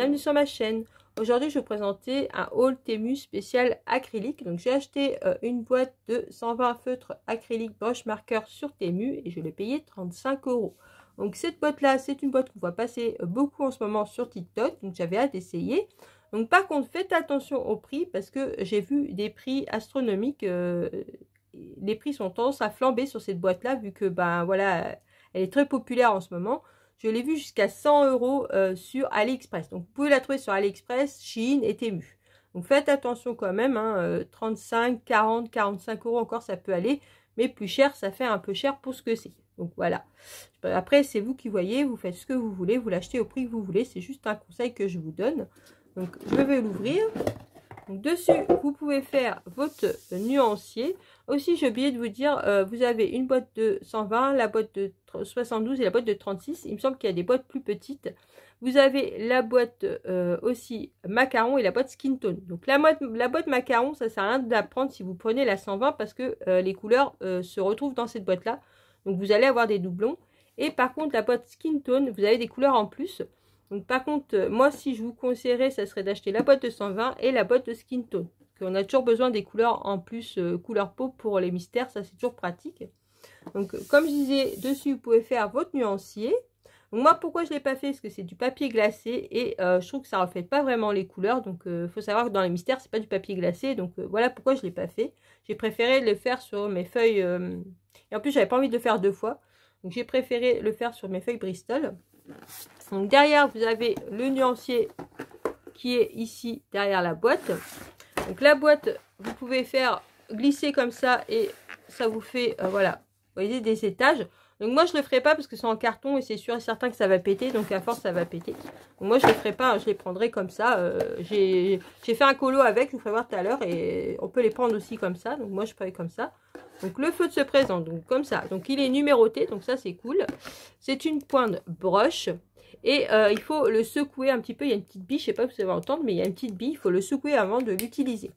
bienvenue sur ma chaîne. Aujourd'hui je vais vous présenter un haul Temu spécial acrylique. Donc j'ai acheté une boîte de 120 feutres acrylique broche marqueur sur Temu et je l'ai payé 35 €. Donc cette boîte là, c'est une boîte qu'on voit passer beaucoup en ce moment sur TikTok, donc j'avais hâte d'essayer. Donc par contre faites attention au prix parce que j'ai vu des prix astronomiques. Les prix sont tendance à flamber sur cette boîte là vu que voilà, elle est très populaire en ce moment. Je l'ai vu jusqu'à 100 € sur AliExpress. Donc, vous pouvez la trouver sur AliExpress, Shein et Temu. Donc, faites attention quand même. 35, 40, 45 € encore, ça peut aller. Mais plus cher, ça fait un peu cher pour ce que c'est. Donc, voilà. Après, c'est vous qui voyez. Vous faites ce que vous voulez. Vous l'achetez au prix que vous voulez. C'est juste un conseil que je vous donne. Donc, je vais l'ouvrir. Donc, dessus, vous pouvez faire votre nuancier. Aussi, j'ai oublié de vous dire, vous avez une boîte de 120, la boîte de 72 et la boîte de 36. Il me semble qu'il y a des boîtes plus petites. Vous avez la boîte aussi macaron et la boîte skin tone. Donc, la boîte macaron, ça sert à rien d'apprendre si vous prenez la 120 parce que les couleurs se retrouvent dans cette boîte-là. Donc, vous allez avoir des doublons. Et par contre, la boîte skin tone, vous avez des couleurs en plus. Donc par contre, moi si je vous conseillerais, ça serait d'acheter la boîte de 120 et la boîte de skin tone. On a toujours besoin des couleurs en plus, couleur peau pour les mystères, ça c'est toujours pratique. Donc comme je disais, dessus vous pouvez faire votre nuancier. Donc moi pourquoi je ne l'ai pas fait, parce que c'est du papier glacé et je trouve que ça ne reflète pas vraiment les couleurs. Donc il faut savoir que dans les mystères c'est pas du papier glacé, donc voilà pourquoi je ne l'ai pas fait. J'ai préféré le faire sur mes feuilles, et en plus j'avais pas envie de le faire deux fois. Donc j'ai préféré le faire sur mes feuilles Bristol. Donc derrière vous avez le nuancier qui est ici derrière la boîte. Donc la boîte vous pouvez faire glisser comme ça et ça vous fait voilà, vous voyez, des étages. Donc moi je le ferai pas parce que c'est en carton et c'est sûr et certain que ça va péter, donc à force ça va péter. Donc moi je le ferai pas, hein, je les prendrai comme ça. J'ai fait un colo avec, je vous ferai voir tout à l'heure, et on peut les prendre aussi comme ça. Donc moi je ferai comme ça. Donc le feutre se présente donc comme ça. Donc il est numéroté, donc ça c'est cool. C'est une pointe broche. Et il faut le secouer un petit peu, il y a une petite bille, je ne sais pas si vous allez entendre, mais il y a une petite bille, il faut le secouer avant de l'utiliser.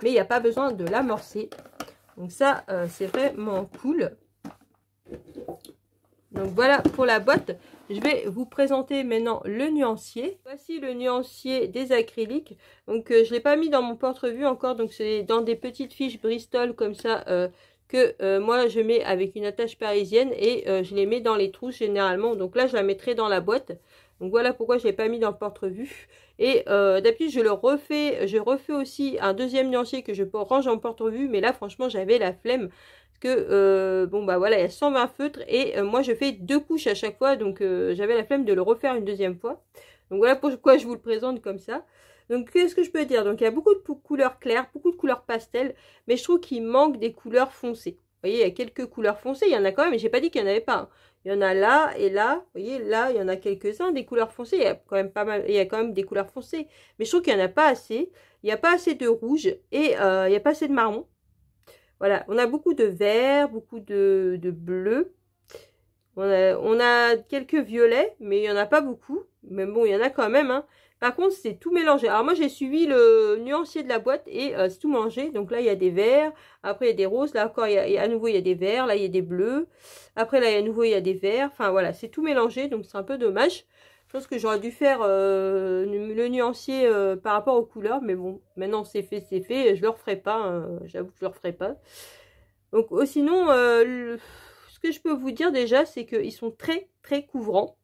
Mais il n'y a pas besoin de l'amorcer. Donc ça, c'est vraiment cool. Donc voilà pour la boîte. Je vais vous présenter maintenant le nuancier. Voici le nuancier des acryliques. Donc je ne l'ai pas mis dans mon porte-revue encore, donc c'est dans des petites fiches Bristol comme ça que moi je mets avec une attache parisienne et je les mets dans les trous généralement. Donc là je la mettrai dans la boîte. Donc voilà pourquoi je ne l'ai pas mis dans le porte-revue. Et d'habitude je refais aussi un deuxième nuancier que je range en porte-revue, mais là franchement j'avais la flemme. Que bon bah voilà, il y a 120 feutres et moi je fais 2 couches à chaque fois, donc j'avais la flemme de le refaire une deuxième fois. Donc voilà pourquoi je vous le présente comme ça. Donc qu'est-ce que je peux dire? Donc il y a beaucoup de couleurs claires, beaucoup de couleurs pastel, mais je trouve qu'il manque des couleurs foncées. Vous voyez, il y a quelques couleurs foncées, il y en a quand même, mais j'ai pas dit qu'il n'y en avait pas, hein. Il y en a là et là, vous voyez, là il y en a quelques-uns des couleurs foncées, il y a quand même pas mal, il y a quand même des couleurs foncées, mais je trouve qu'il n'y en a pas assez. Il n'y a pas assez de rouge et il n'y a pas assez de marron. Voilà, on a beaucoup de vert, beaucoup de bleu. On a quelques violets, mais il n'y en a pas beaucoup. Mais bon, il y en a quand même, hein. Par contre, c'est tout mélangé. Alors moi, j'ai suivi le nuancier de la boîte et c'est tout mélangé. Donc là, il y a des verts. Après, il y a des roses. Là encore, à nouveau, il y a des verts. Là, il y a des bleus. Après, là, à nouveau, il y a des verts. Enfin, voilà, c'est tout mélangé. Donc, c'est un peu dommage. Je pense que j'aurais dû faire le nuancier par rapport aux couleurs. Mais bon, maintenant, c'est fait, c'est fait. Je le referai pas. Hein. J'avoue que je le referai pas. Donc, sinon, ce que je peux vous dire déjà, c'est qu'ils sont très, très couvrants.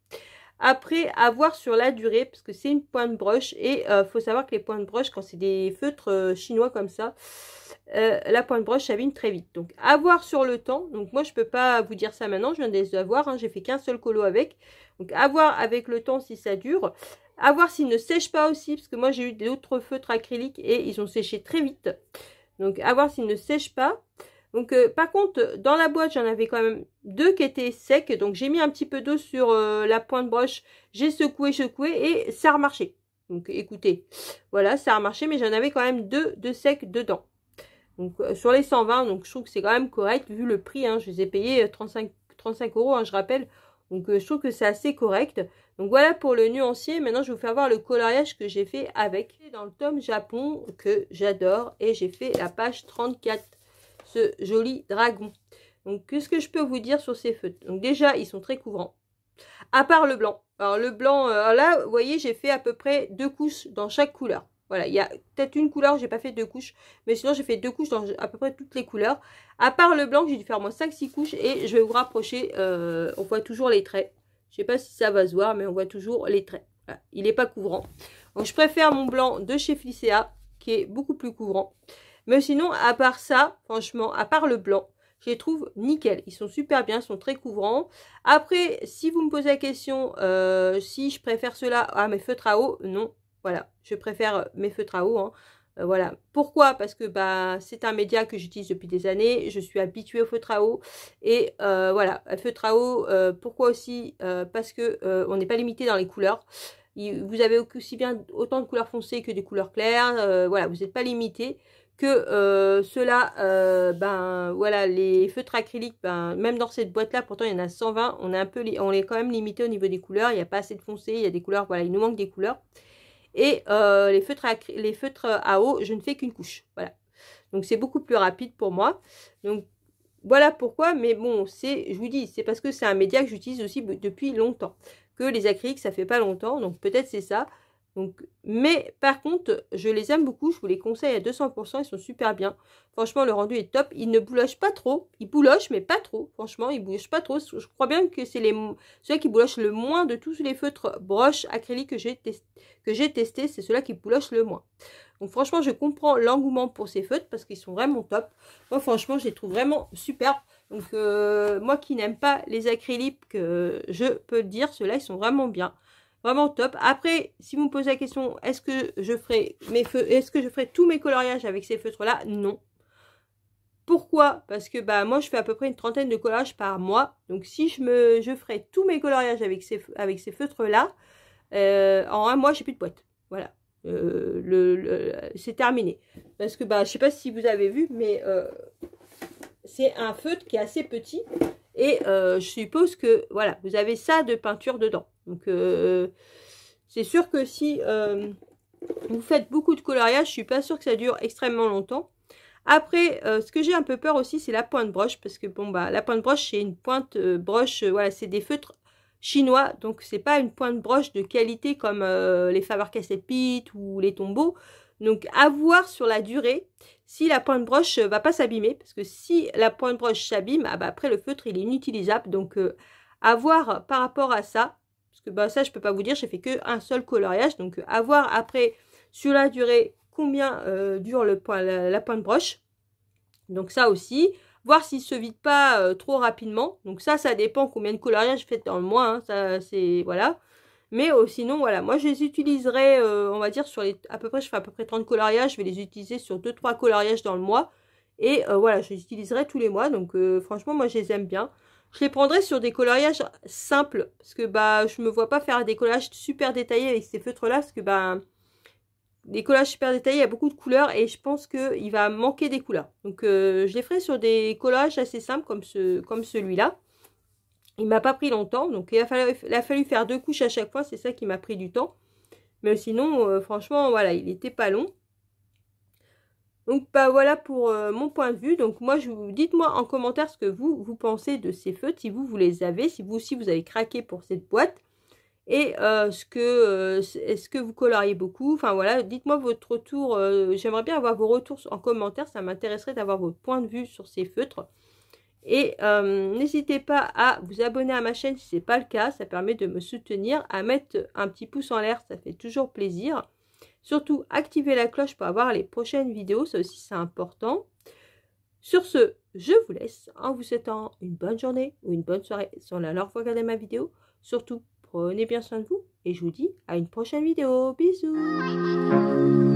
Après, à voir sur la durée, parce que c'est une pointe broche. Et faut savoir que les pointes broches, quand c'est des feutres chinois comme ça, la pointe broche s'abîme très vite. Donc, à voir sur le temps. Donc, moi, je peux pas vous dire ça maintenant. Je viens de les avoir. Hein. J'ai fait qu'un seul colo avec. Donc, à voir avec le temps si ça dure. À voir s'ils ne sèchent pas aussi, parce que moi, j'ai eu d'autres feutres acryliques et ils ont séché très vite. Donc, à voir s'ils ne sèchent pas. Donc par contre dans la boîte j'en avais quand même 2 qui étaient secs, donc j'ai mis un petit peu d'eau sur la pointe broche, j'ai secoué et ça a remarché. Donc écoutez, voilà, ça a remarché, mais j'en avais quand même 2 de secs dedans. Donc sur les 120, donc je trouve que c'est quand même correct vu le prix, hein, je les ai payés 35 €, hein, je rappelle. Donc je trouve que c'est assez correct. Donc voilà pour le nuancier. Maintenant je vais vous faire voir le coloriage que j'ai fait avec. Dans le tome Japon que j'adore et j'ai fait la page 34. Ce joli dragon. Donc, qu'est-ce que je peux vous dire sur ces feutres? Donc, déjà, ils sont très couvrants. À part le blanc. Alors le blanc, là, vous voyez, j'ai fait à peu près 2 couches dans chaque couleur. Voilà, il y a peut-être une couleur où j'ai pas fait 2 couches, mais sinon j'ai fait 2 couches dans à peu près toutes les couleurs. À part le blanc, j'ai dû faire moi 5-6 couches et je vais vous rapprocher, on voit toujours les traits. Je sais pas si ça va se voir, mais on voit toujours les traits. Voilà, il n'est pas couvrant. Donc je préfère mon blanc de chez Flicea, qui est beaucoup plus couvrant. Mais sinon, à part ça, franchement, à part le blanc, je les trouve nickel. Ils sont super bien, ils sont très couvrants. Après, si vous me posez la question si je préfère cela à mes feutres à eau, non. Voilà, je préfère mes feutres à eau. Hein. Voilà. Pourquoi? Parce que bah, c'est un média que j'utilise depuis des années. Je suis habituée au feutre à eau. Et voilà, feutre à eau, pourquoi aussi parce que on n'est pas limité dans les couleurs. Vous avez aussi bien autant de couleurs foncées que des couleurs claires. Voilà, vous n'êtes pas limité. Que ceux-là, ben voilà, les feutres acryliques, ben, même dans cette boîte-là, pourtant il y en a 120, on est quand même limité au niveau des couleurs, il n'y a pas assez de foncé, il y a des couleurs, voilà, il nous manque des couleurs. Et les feutres à eau, je ne fais qu'une couche, voilà. Donc c'est beaucoup plus rapide pour moi. Donc voilà pourquoi, mais bon, je vous dis, c'est parce que c'est un média que j'utilise aussi depuis longtemps. Que les acryliques, ça fait pas longtemps, donc peut-être c'est ça. Donc, mais par contre, je les aime beaucoup, je vous les conseille à 200%, ils sont super bien. Franchement, le rendu est top, ils ne boulochent pas trop, ils boulochent, mais pas trop, franchement, ils boulochent pas trop. Je crois bien que c'est ceux qui boulochent le moins de tous les feutres broches acryliques que j'ai testé, c'est ceux-là qui boulochent le moins. Donc franchement, je comprends l'engouement pour ces feutres parce qu'ils sont vraiment top. Moi, franchement, je les trouve vraiment super. Donc, moi qui n'aime pas les acryliques, je peux le dire, ceux-là, ils sont vraiment bien. Vraiment top. Après, si vous me posez la question, est-ce que je ferai tous mes coloriages avec ces feutres-là? Non. Pourquoi? Parce que bah moi, je fais à peu près une trentaine de coloriages par mois. Donc, si je ferai tous mes coloriages avec ces feutres-là, en un mois, j'ai plus de boîte. Voilà. C'est terminé. Parce que bah, je sais pas si vous avez vu, mais c'est un feutre qui est assez petit. Et je suppose que voilà, vous avez ça de peinture dedans. Donc c'est sûr que si vous faites beaucoup de coloriage, je suis pas sûre que ça dure extrêmement longtemps. Après, ce que j'ai un peu peur aussi, c'est la pointe broche. Parce que bon bah la pointe broche, c'est une pointe broche, voilà, c'est des feutres chinois. Donc c'est pas une pointe broche de qualité comme les Faber-Castell Pitt ou les Tombow. Donc à voir sur la durée si la pointe broche va pas s'abîmer. Parce que si la pointe broche s'abîme, ah bah, après le feutre il est inutilisable. Donc à voir par rapport à ça. Parce que bah, ça je peux pas vous dire, j'ai fait que un seul coloriage. Donc à voir après sur la durée combien dure la pointe broche. Donc ça aussi. Voir s'il se vide pas trop rapidement. Donc ça dépend combien de coloriage je fais dans le mois. Hein. Ça c'est voilà. Mais sinon, voilà, moi je les utiliserai, on va dire, sur je fais à peu près 30 coloriages, je vais les utiliser sur 2-3 coloriages dans le mois. Et voilà, je les utiliserai tous les mois, donc franchement, moi je les aime bien. Je les prendrai sur des coloriages simples, parce que bah je me vois pas faire des collages super détaillés avec ces feutres-là, parce que bah des collages super détaillés, il y a beaucoup de couleurs, et je pense qu'il va manquer des couleurs. Donc je les ferai sur des collages assez simples, comme celui-là. Il m'a pas pris longtemps, donc il a fallu faire 2 couches à chaque fois, c'est ça qui m'a pris du temps. Mais sinon, franchement, voilà, il n'était pas long. Donc, bah voilà pour mon point de vue. Donc, moi, dites-moi en commentaire ce que vous pensez de ces feutres, si vous les avez, si vous aussi vous avez craqué pour cette boîte. Et est-ce que vous coloriez beaucoup? Enfin, voilà, dites-moi votre retour. J'aimerais bien avoir vos retours en commentaire, ça m'intéresserait d'avoir votre point de vue sur ces feutres. Et n'hésitez pas à vous abonner à ma chaîne si ce n'est pas le cas, ça permet de me soutenir, à mettre un petit pouce en l'air, ça fait toujours plaisir. Surtout, activez la cloche pour avoir les prochaines vidéos, ça aussi c'est important. Sur ce, je vous laisse en vous souhaitant une bonne journée ou une bonne soirée si on a alors regardé ma vidéo. Surtout, prenez bien soin de vous et je vous dis à une prochaine vidéo. Bisous!